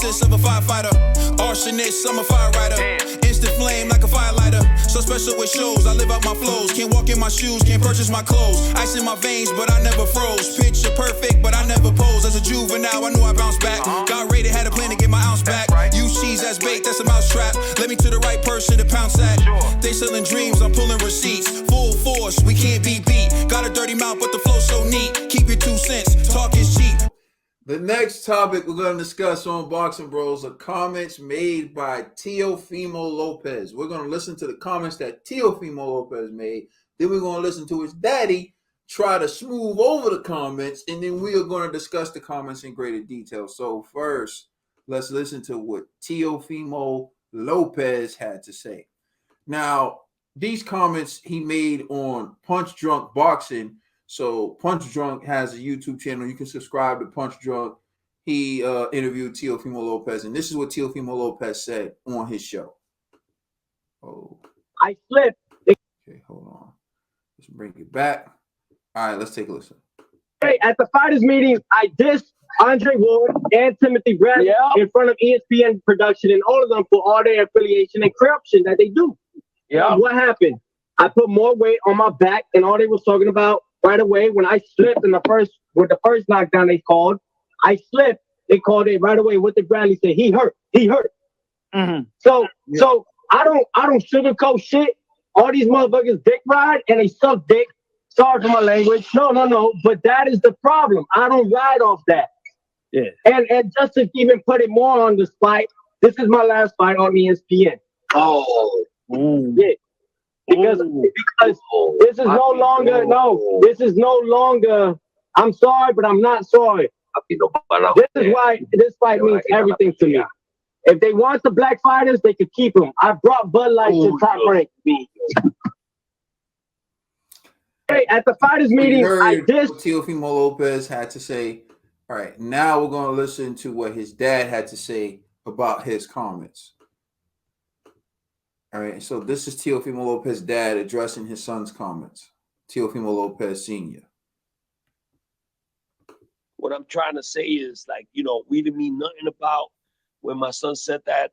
nemesis of a firefighter. Arsonist, I'm a fire rider. Instant flame like a firelighter. So special with shows, I live out my flows. Can't walk in my shoes, can't purchase my clothes. Ice in my veins, but I never froze. Picture perfect, but I never pose. As a juvenile, I knew I bounced back. Got rated, had a plan to get my ounce back. Use cheese as bait, that's a mousetrap. Let me to the right person to pounce at. They selling dreams, I'm pulling receipts. Full force, we can't be beat. Got a dirty mouth, but the flow so neat. Keep your 2 cents, talk is cheap. The next topic we're going to discuss on Boxing Bros are comments made by Teofimo Lopez. We're going to listen to the comments that Teofimo Lopez made. Then we're going to listen to his daddy try to smooth over the comments. And then we are going to discuss the comments in greater detail. So first, let's listen to what Teofimo Lopez had to say. Now, these comments he made on Punch Drunk Boxing. So Punch Drunk has a YouTube channel. You can subscribe to Punch Drunk. He interviewed Teofimo Lopez, and this is what Teofimo Lopez said on his show. Oh, I slipped. Okay, hold on. Let's bring it back. All right, let's take a listen. Hey, at the fighters meetings, I dissed Andre Ward and Timothy Bradley in front of ESPN production and all of them for all their affiliation and corruption that they do. Yeah. What happened? I put more weight on my back, and all they was talking about right away when I slipped in the first knockdown they called, I slipped. They called it right away. What did Bradley say? He hurt. Mm-hmm. So I don't sugarcoat shit. All these motherfuckers dick ride and they suck dick. Sorry for my language. No. But that is the problem. I don't ride off that. Yeah. And just to even put it more on the spot, this is my last fight on ESPN. Oh. Yeah. Because this is no longer, I'm sorry, but I'm not sorry. This is why this fight means everything to me. If they want the black fighters, they could keep them. I brought Bud Light to Top Rank. Hey, at the fighters meeting, I dissed Teofimo Lopez had to say. All right, now we're going to listen to what his dad had to say about his comments. All right, so this is Teofimo Lopez's dad addressing his son's comments. Teofimo Lopez Sr. What I'm trying to say is, like, we didn't mean nothing about when my son said that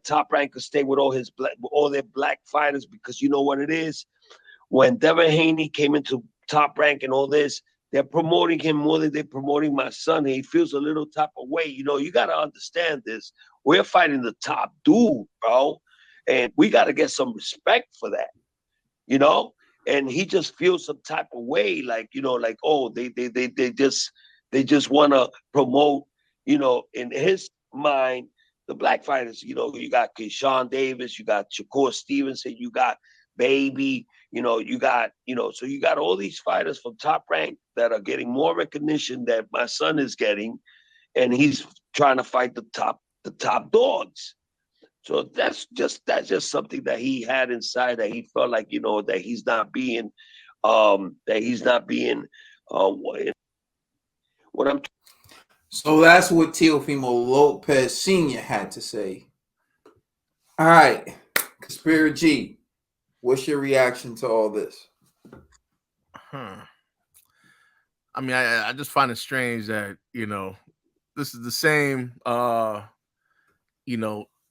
Top Rank could stay with all their black fighters, because you know what it is? When Devin Haney came into Top Rank and all this, they're promoting him more than they're promoting my son. He feels a little type of way. You got to understand this. We're fighting the top dude, bro. And we got to get some respect for that, and he just feels some type of way, like, oh, they just want to promote, in his mind, the black fighters. You got Keyshawn Davis, you got Shakur Stevenson, you got Baby, you got, so you got all these fighters from Top Rank that are getting more recognition that my son is getting, and he's trying to fight the top dogs. So that's just something that he had inside, that he felt like, that he's not being what I'm. So that's what Teofimo Lopez Sr. had to say. All right, Conspiracy G, what's your reaction to all this? I mean, I just find it strange that, this is the same,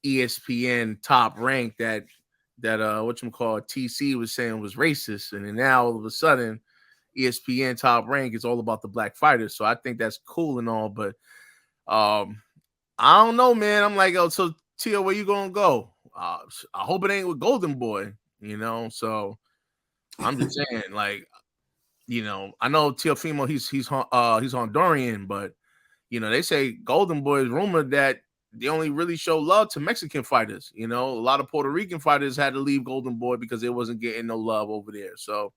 ESPN Top Rank that TC was saying was racist, and then now all of a sudden ESPN Top Rank is all about the black fighters. So I think that's cool and all, but I don't know, man. I'm like, so Tio, where you gonna go? I hope it ain't with Golden Boy, So I'm just saying, like, I know Teofimo, he's Honduran, but they say Golden Boy is rumored that they only really show love to Mexican fighters. A lot of Puerto Rican fighters had to leave Golden Boy because they wasn't getting no love over there. So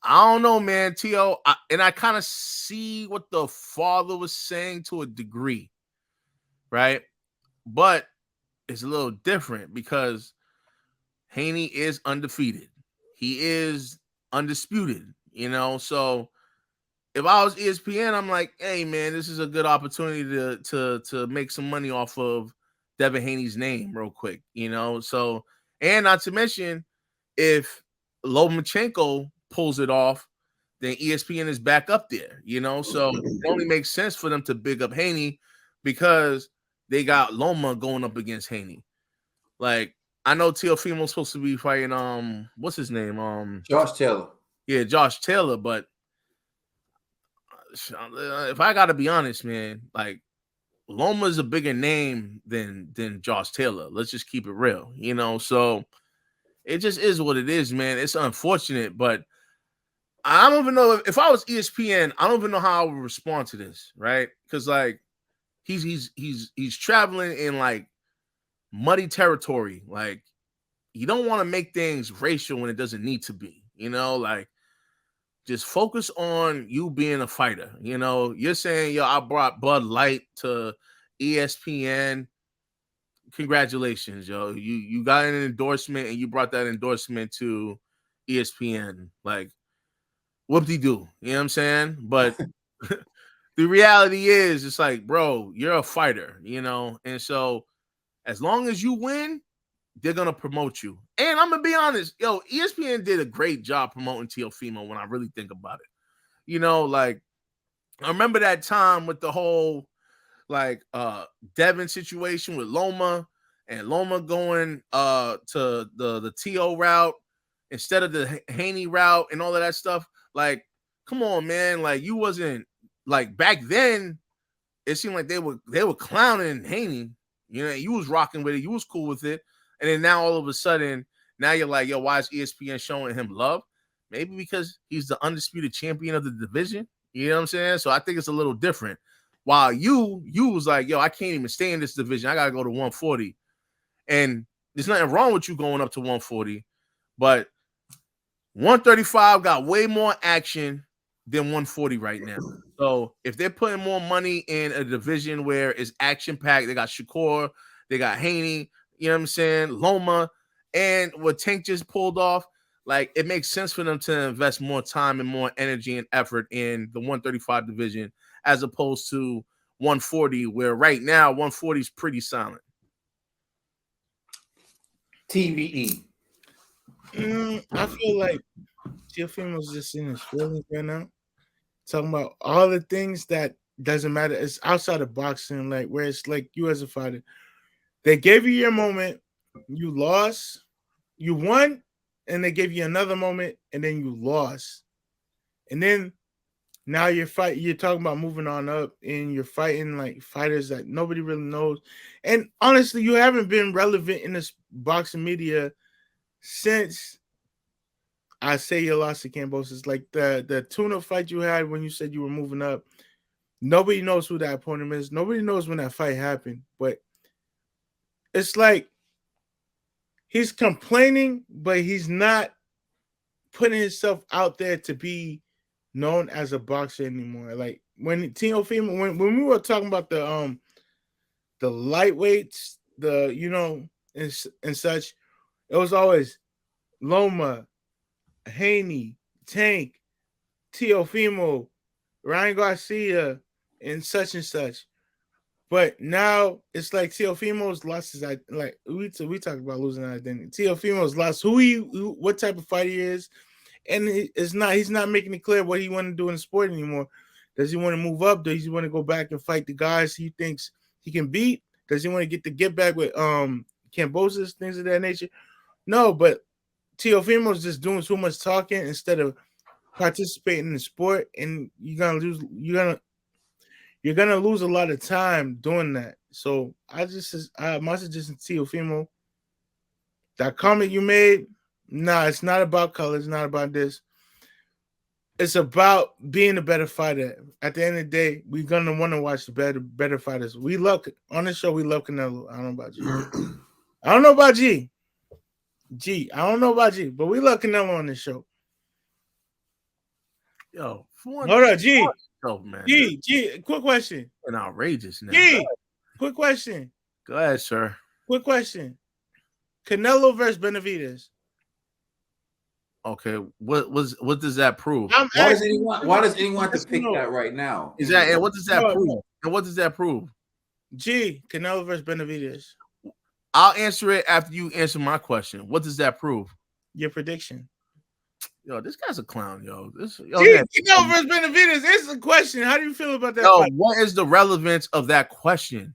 I don't know, man. Tio, I kind of see what the father was saying to a degree, right? But it's a little different because Haney is undefeated. He is undisputed, So if I was ESPN, I'm like, hey, man, this is a good opportunity to make some money off of Devin Haney's name real quick, So, and not to mention, if Lomachenko pulls it off, then ESPN is back up there, So it only makes sense for them to big up Haney because they got Loma going up against Haney. Like, I know Teofimo's supposed to be fighting what's his name? Josh Taylor. Yeah, Josh Taylor, but if I gotta be honest, man, like Loma's a bigger name than Josh Taylor. Let's just keep it real, so it just is what it is, man. It's unfortunate, but I don't even know if I was ESPN, I don't even know how I would respond to this, right? Because like he's traveling in like muddy territory. Like, you don't want to make things racial when it doesn't need to be, like just focus on you being a fighter. You're saying, I brought Bud Light to ESPN. Congratulations, yo. You got an endorsement and you brought that endorsement to ESPN. Like, whoop-de-doo. You know what I'm saying? But the reality is, it's like, bro, you're a fighter, and so as long as you win, they're going to promote you. And I'm going to be honest, ESPN did a great job promoting Teofimo when I really think about it. Like, I remember that time with the whole, like, Devin situation with Loma, and Loma going to the TO route instead of the Haney route and all of that stuff. Like, come on, man. Like, you wasn't, like, back then, it seemed like they were clowning Haney. You was rocking with it. You was cool with it. And then now all of a sudden, now you're like, yo, why is ESPN showing him love? Maybe because he's the undisputed champion of the division. You know what I'm saying? So I think it's a little different. While you was like, yo, I can't even stay in this division. I got to go to 140. And there's nothing wrong with you going up to 140. But 135 got way more action than 140 right now. So if they're putting more money in a division where it's action-packed, they got Shakur, they got Haney, you know what I'm saying, Loma, and what Tank just pulled off, like, it makes sense for them to invest more time and more energy and effort in the 135 division as opposed to 140, where right now 140 is pretty silent. TVE. I feel like Teofimo's just in his feelings right now, talking about all the things that doesn't matter. It's outside of boxing, like where it's like you as a fighter, they gave you your moment, you lost, you won, and they gave you another moment, and then you lost, and then now you're talking about moving on up, and you're fighting like fighters that nobody really knows. And honestly, you haven't been relevant in this boxing media since I say you lost to Cambosis. Like the tuna fight you had when you said you were moving up. Nobody knows who that opponent is. Nobody knows when that fight happened. But it's like he's complaining, but he's not putting himself out there to be known as a boxer anymore. Like when Teofimo, when we were talking about the lightweights, and such, it was always Loma, Haney, Tank, Teofimo, Ryan Garcia, and such. But now it's like Teofimo's lost his identity. Like we talked about losing identity. Teofimo's lost what type of fighter he is, and he's not making it clear what he want to do in the sport anymore. Does he want to move up? Does he want to go back and fight the guys he thinks he can beat? Does he want to get back with Cambosis, things of that nature? No, but Teofimo's just doing too much talking instead of participating in the sport, and you're gonna lose a lot of time doing that. So my suggestion to Teofimo, that comment you made, it's not about color, it's not about this. It's about being a better fighter. At the end of the day, we're gonna want to watch the better fighters. We love on this show. We love Canelo. I don't know about you. I don't know about G. I don't know about G, but we love Canelo on this show. Yo, hold on, G. Oh, man. G, quick question. An outrageous now. G, quick question. Go ahead, sir. Quick question. Canelo versus Benavidez. Okay, what does that prove? Why does anyone have to pick that right now? And what does that prove? And what does that prove? G, Canelo versus Benavidez. I'll answer it after you answer my question. What does that prove? Your prediction. Yo, this guy's a clown, yo. This, yo, Gee, man. you know, versus Benavidez, it's a question. How do you feel about that Yo, fight? what is the relevance of that question?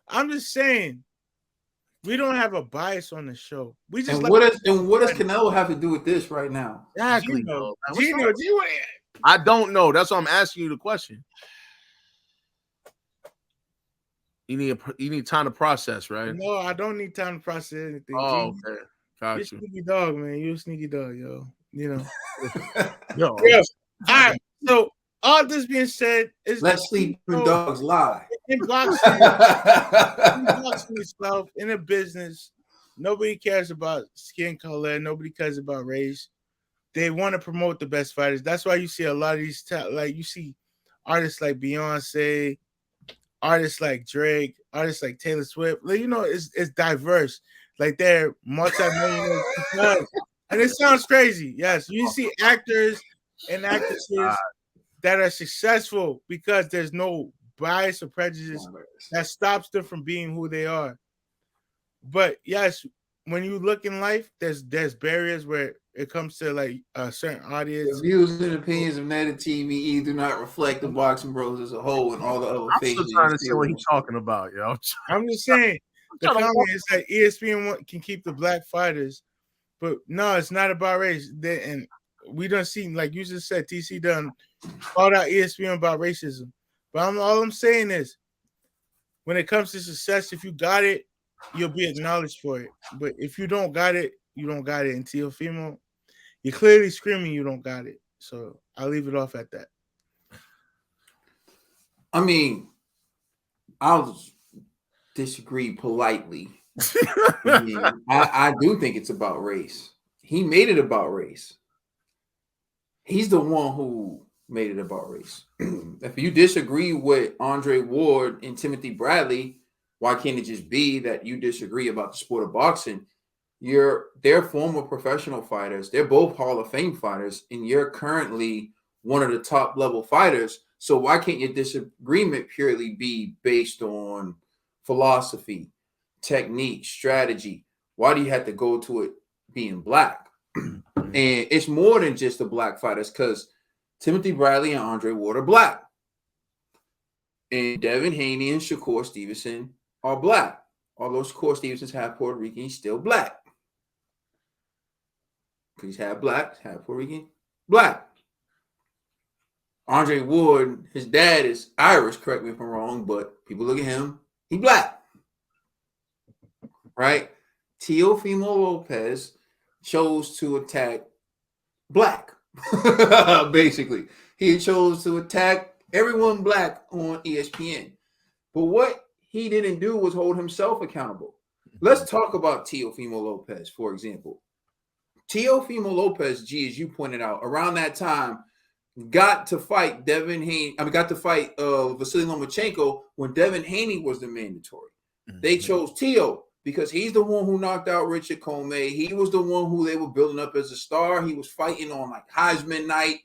I'm just saying, we don't have a bias on the show. We just And what does Canelo have to do with this right now? Exactly. Gino, Gino, I don't know. That's why I'm asking you the question. You need time to process, right? No, I don't need time to process anything. Oh, okay. Got You're a you. sneaky dog, man. You're a sneaky dog, yo. You know. Yo. Yeah. All right. So all this being said, is let sleeping dogs lie. In boxing itself, in a business, nobody cares about skin color. Nobody cares about race. They want to promote the best fighters. That's why you see a lot of these, like you see artists like Beyonce, artists like Drake, artists like Taylor Swift. Like, you know, it's diverse. Like they're multi-millionaires. And it sounds crazy. Yes, you see actors and actresses that are successful because there's no bias or prejudice that stops them from being who they are. But yes, when you look in life, there's barriers where it comes to like a certain audience. The views and opinions of Netted TVE do not reflect the Boxing Bros as a whole and all the other I'm faces. still trying to see what he's talking about, yo. I'm just saying the comment is that ESPN can keep the black fighters, but no, it's not about race. And we don't see, like you just said, TC done called out ESPN about racism. But all I'm saying is, when it comes to success, if you got it, you'll be acknowledged for it. But if you don't got it, you don't got it. And Teofimo, you're clearly screaming you don't got it. So I'll leave it off at that. I mean, I'll disagree politely. I do think it's about race. He made it about race. He's the one who made it about race. If you disagree with Andre Ward and Timothy Bradley, why can't it just be that you disagree about the sport of boxing? They're former professional fighters. They're both Hall of Fame fighters, and you're currently one of the top level fighters. So why can't your disagreement purely be based on philosophy, technique, strategy? Why do you have to go to it being black? And it's more than just the black fighters, because Timothy Bradley and Andre Ward are black. And Devin Haney and Shakur Stevenson are black. Although Shakur Stevenson's half Puerto Rican, he's still black. Because he's half black, half Puerto Rican, black. Andre Ward, his dad is Irish, correct me if I'm wrong, but people look at him, he's black. Right? Teofimo Lopez chose to attack black. Basically. He chose to attack everyone black on ESPN. But what he didn't do was hold himself accountable. Let's talk about Teofimo Lopez, for example. Teofimo Lopez, G, as you pointed out, around that time, got to fight Vasily Lomachenko when Devin Haney was the mandatory. They chose Teo because he's the one who knocked out Richard Comey. He was the one who they were building up as a star. He was fighting on like Heisman night,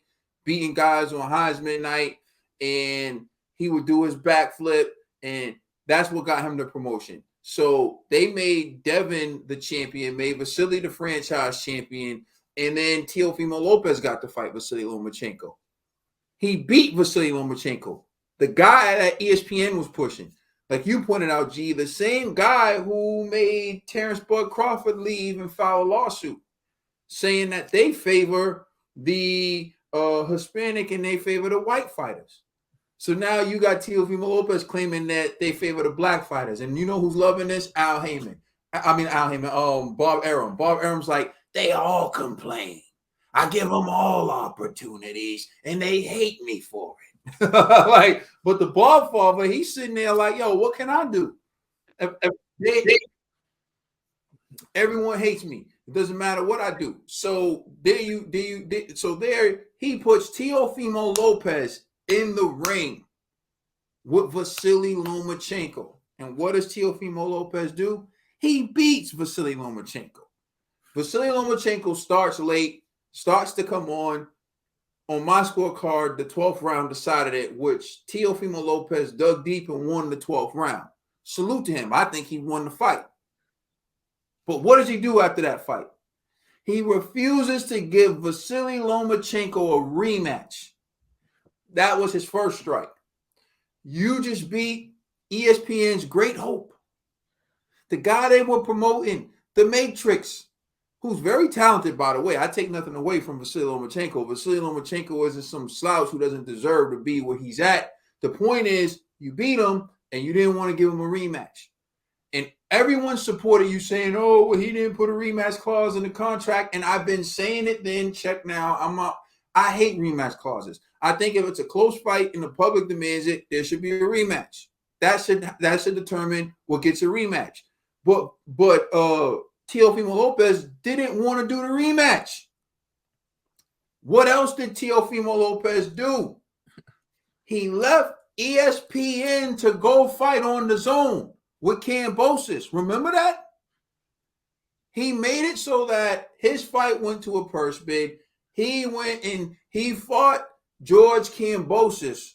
beating guys on Heisman night, and he would do his backflip, and that's what got him the promotion. So they made Devin the champion, made Vasily the franchise champion, and then Teofimo Lopez got to fight Vasily Lomachenko. He beat Vasily Lomachenko, the guy that ESPN was pushing. Like you pointed out, G, the same guy who made Terrence Bud Crawford leave and file a lawsuit saying that they favor the Hispanic and they favor the white fighters. So now you got Teofimo Lopez claiming that they favor the black fighters. And you know who's loving this? Bob Arum. Bob Arum's like, they all complain. I give them all opportunities, and they hate me for it. Like, but the Bob father, he's sitting there like, yo, what can I do? Everyone hates me. It doesn't matter what I do. So there he puts Teofimo Lopez in the ring with Vasily Lomachenko. And what does Teofimo Lopez do? He beats Vasily Lomachenko. Vasily Lomachenko starts late, starts to come on my scorecard, the 12th round decided it, which Teofimo Lopez dug deep and won the 12th round. Salute to him. I think he won the fight. But what does he do after that fight? He refuses to give Vasily Lomachenko a rematch. That was his first strike. You just beat ESPN's great hope. The guy they were promoting, The Matrix, who's very talented, by the way. I take nothing away from Vasily Lomachenko. Vasily Lomachenko isn't some slouch who doesn't deserve to be where he's at. The point is, you beat him, and you didn't want to give him a rematch. And everyone supported you saying, oh, well, he didn't put a rematch clause in the contract. And I've been saying it then, check now. I hate rematch clauses. I think if it's a close fight and the public demands it, there should be a rematch. That should determine what gets a rematch. But Teofimo Lopez didn't want to do the rematch. What else did Teofimo Lopez do? He left ESPN to go fight on the zone with Kambosos. Remember that? He made it so that his fight went to a purse bid. He went and he fought George Kambosos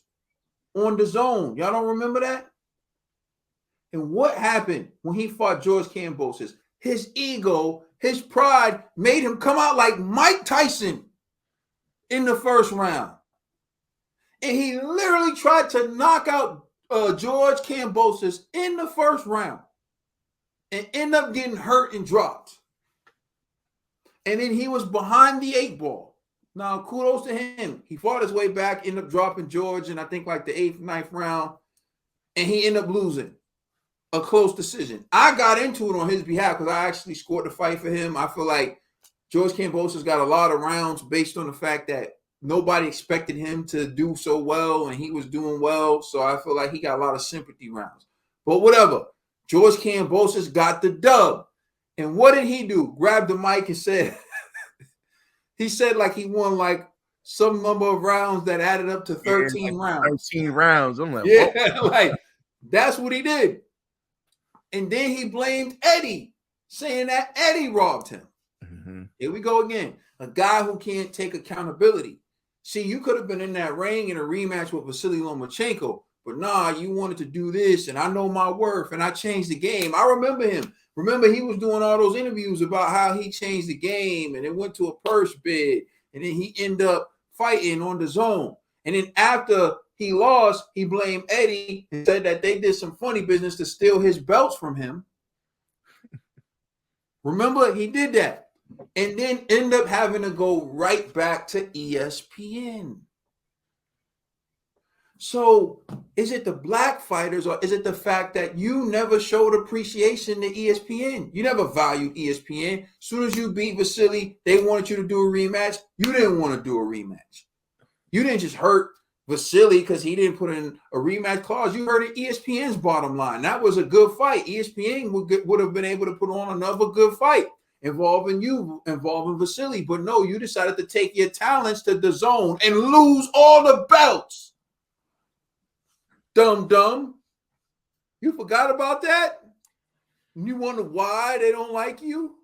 on the zone. Y'all don't remember that? And what happened when he fought George Kambosos? His ego, his pride made him come out like Mike Tyson in the first round. And he literally tried to knock out George Kambosos in the first round and end up getting hurt and dropped. And then he was behind the 8 ball. Now, kudos to him. He fought his way back, ended up dropping George in, I think, like the 8th, 9th round. And he ended up losing a close decision. I got into it on his behalf because I actually scored the fight for him. I feel like George Kambosos got a lot of rounds based on the fact that nobody expected him to do so well, and he was doing well. So I feel like he got a lot of sympathy rounds. But whatever. George Kambosos got the dub. And what did he do? Grabbed the mic and said, he said like he won like some number of rounds that added up to 13 rounds. 13 rounds. I'm like, yeah, like that's what he did. And then he blamed Eddie, saying that Eddie robbed him. Mm-hmm. Here we go again. A guy who can't take accountability. See, you could have been in that ring in a rematch with Vasily Lomachenko, but nah, you wanted to do this, and I know my worth, and I changed the game. I remember him. Remember, he was doing all those interviews about how he changed the game, and it went to a purse bid, and then he ended up fighting on the zone. And then after he lost, he blamed Eddie and said that they did some funny business to steal his belts from him. Remember, he did that. And then end up having to go right back to ESPN. So is it the black fighters or is it the fact that you never showed appreciation to ESPN? You never valued ESPN. As soon as you beat Vasily, they wanted you to do a rematch. You didn't want to do a rematch. You didn't just hurt Vasily because he didn't put in a rematch clause. You hurt ESPN's bottom line. That was a good fight. ESPN would have been able to put on another good fight involving you, involving Vasily. But no, you decided to take your talents to the zone and lose all the belts. Dumb. You forgot about that? You wonder why they don't like you?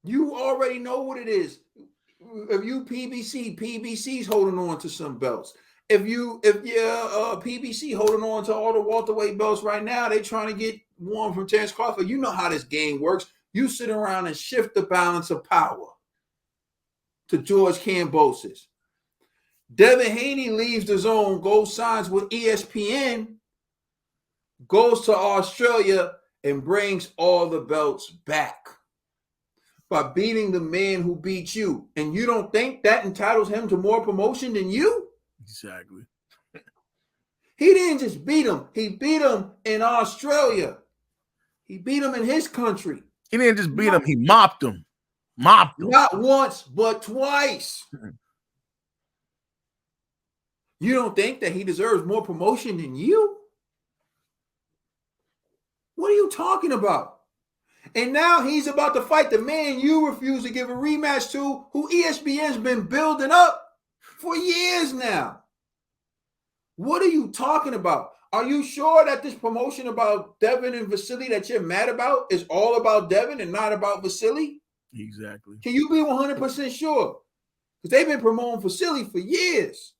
You already know what it is. If you PBC's holding on to some belts. If you're PBC holding on to all the welterweight belts right now, they trying to get one from Terence Crawford. You know how this game works. You sit around and shift the balance of power to George Kambosos. Devin Haney leaves the zone, goes signs with ESPN, goes to Australia, and brings all the belts back by beating the man who beat you. And you don't think that entitles him to more promotion than you? Exactly. He didn't just beat him. He beat him in Australia. He beat him in his country. He didn't just beat him. He mopped him. Not once, but twice. You don't think that he deserves more promotion than you? What are you talking about? And now he's about to fight the man you refuse to give a rematch to, who ESPN's been building up for years now. What are you talking about? Are you sure that this promotion about Devin and Vasily that you're mad about is all about Devin and not about Vasily? Exactly. Can you be 100% sure? Because they've been promoting Vasily for years.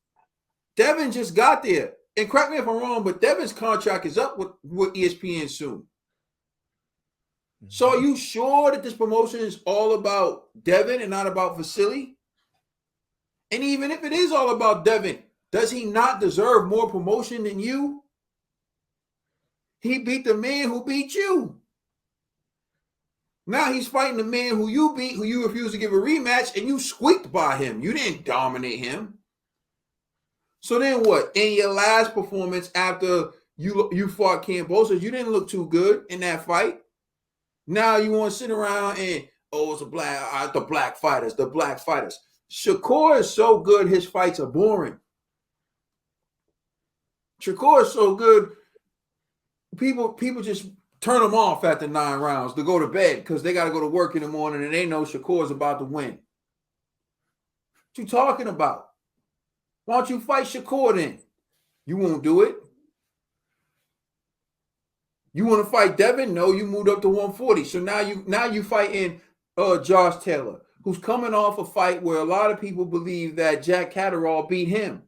Devin just got there. And correct me if I'm wrong, but Devin's contract is up with ESPN soon. So are you sure that this promotion is all about Devin and not about Vasily? And even if it is all about Devin, does he not deserve more promotion than you? He beat the man who beat you. Now he's fighting the man who you beat, who you refused to give a rematch, and you squeaked by him. You didn't dominate him. So then what? In your last performance after you fought Kambosos, you didn't look too good in that fight. Now you want to sit around and, it's the black fighters. Shakur is so good, his fights are boring. Shakur is so good, people just turn them off after 9 rounds to go to bed because they got to go to work in the morning and they know Shakur's about to win. What you talking about? Why don't you fight Shakur then? You won't do it. You want to fight Devin? No, you moved up to 140. So now you fighting Josh Taylor, who's coming off a fight where a lot of people believe that Jack Catterall beat him.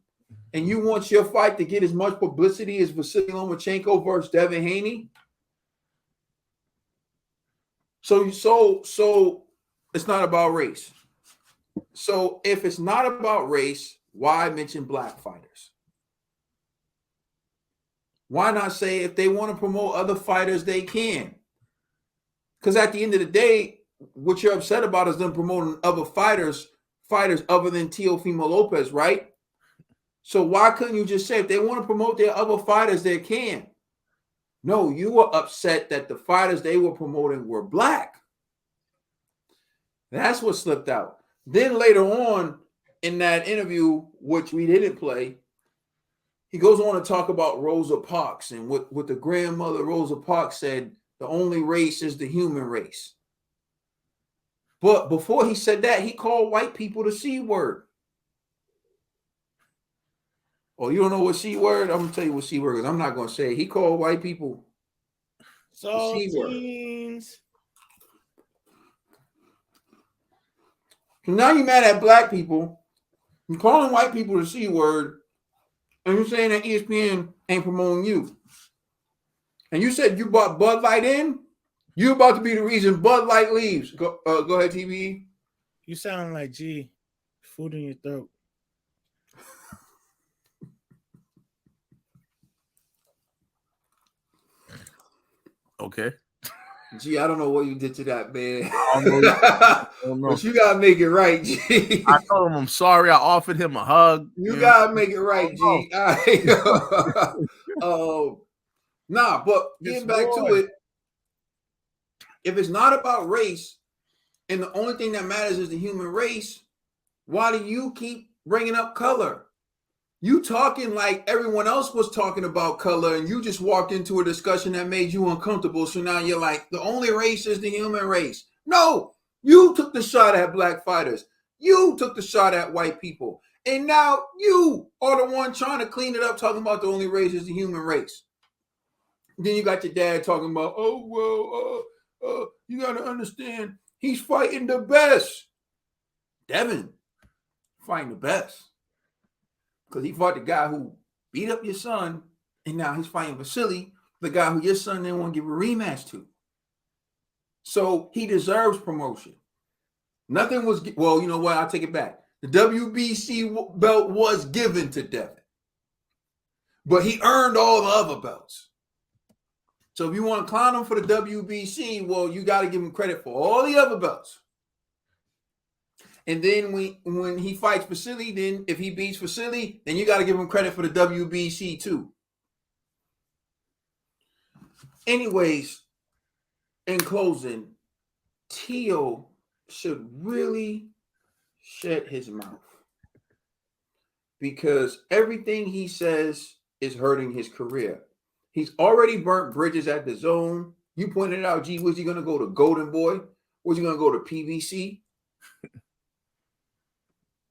And you want your fight to get as much publicity as Vasily Lomachenko versus Devin Haney? So it's not about race. So if it's not about race, why mention black fighters? Why not say if they want to promote other fighters, they can? Because at the end of the day, what you're upset about is them promoting other fighters other than Teofimo Lopez, right? So why couldn't you just say if they want to promote their other fighters, they can? No, you were upset that the fighters they were promoting were black. That's what slipped out. Then later on in that interview, which we didn't play, he goes on to talk about Rosa Parks and what the grandmother Rosa Parks said, the only race is the human race. But before he said that, he called white people the C word. Oh, you don't know what C word? I'm going to tell you what C word is. I'm not going to say it. He called white people the C word. So now you're mad at black people. You're calling white people the C word. And you're saying that ESPN ain't promoting you. And you said you bought Bud Light in? You're about to be the reason Bud Light leaves. Go ahead, TV. You sound like G. Food in your throat. Okay. Gee, I don't know what you did to that, man. I don't know. But you gotta make it right, G. I told him I'm sorry. I offered him a hug. You gotta make it right, G. Nah, but getting back to it, if it's not about race and the only thing that matters is the human race, why do you keep bringing up color? You talking like everyone else was talking about color and you just walked into a discussion that made you uncomfortable. So now you're like, the only race is the human race. No, you took the shot at black fighters. You took the shot at white people. And now you are the one trying to clean it up, talking about the only race is the human race. Then you got your dad talking about, you got to understand, he's fighting the best. Devin, fighting the best. Because he fought the guy who beat up your son, and now he's fighting Vasily, the guy who your son didn't want to give a rematch to. So he deserves promotion. Nothing was, well, you know what? I'll take it back. The WBC belt was given to Devin. But he earned all the other belts. So if you want to clown him for the WBC, well, you got to give him credit for all the other belts. And then when he fights Vasily, then if he beats Vasily, then you got to give him credit for the WBC too. Anyways, in closing, Teo should really shut his mouth because everything he says is hurting his career. He's already burnt bridges at the Zone. You pointed out, gee, was he going to go to Golden Boy? Was he going to go to PBC?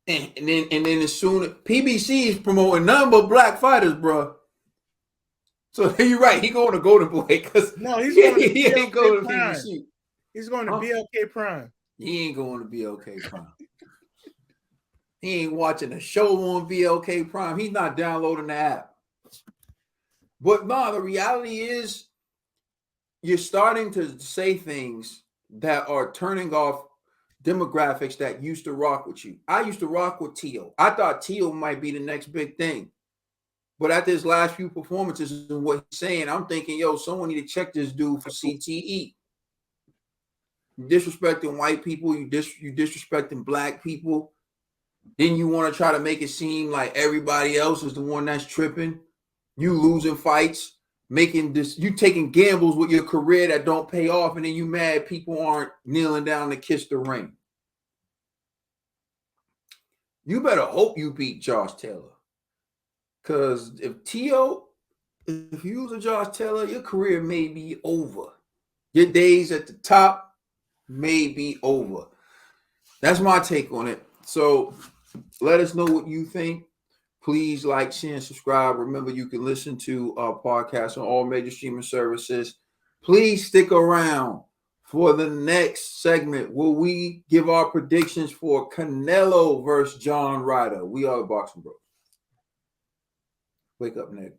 And then as soon PBC is promoting none but black fighters, bro. So you're right. He going to Golden Boy because no, he ain't going to Prime. PBC. He's going to BLK Prime. He ain't going to BLK Prime. He ain't watching a show on BLK Prime. He's not downloading the app. But no, the reality is you're starting to say things that are turning off demographics that used to rock with you. I used to rock with Teo. I thought Teo might be the next big thing. But after his last few performances and what he's saying, I'm thinking, yo, someone need to check this dude for CTE. You disrespecting white people, you disrespecting black people. Then you want to try to make it seem like everybody else is the one that's tripping. You losing fights, you taking gambles with your career that don't pay off, and then you mad people aren't kneeling down to kiss the ring. You better hope you beat Josh Taylor. Because if you lose to Josh Taylor, your career may be over. Your days at the top may be over. That's my take on it. So let us know what you think. Please like, share, and subscribe. Remember, you can listen to our podcast on all major streaming services. Please stick around for the next segment where we give our predictions for Canelo versus John Ryder. We are the Boxing Bros. Wake up, Nick.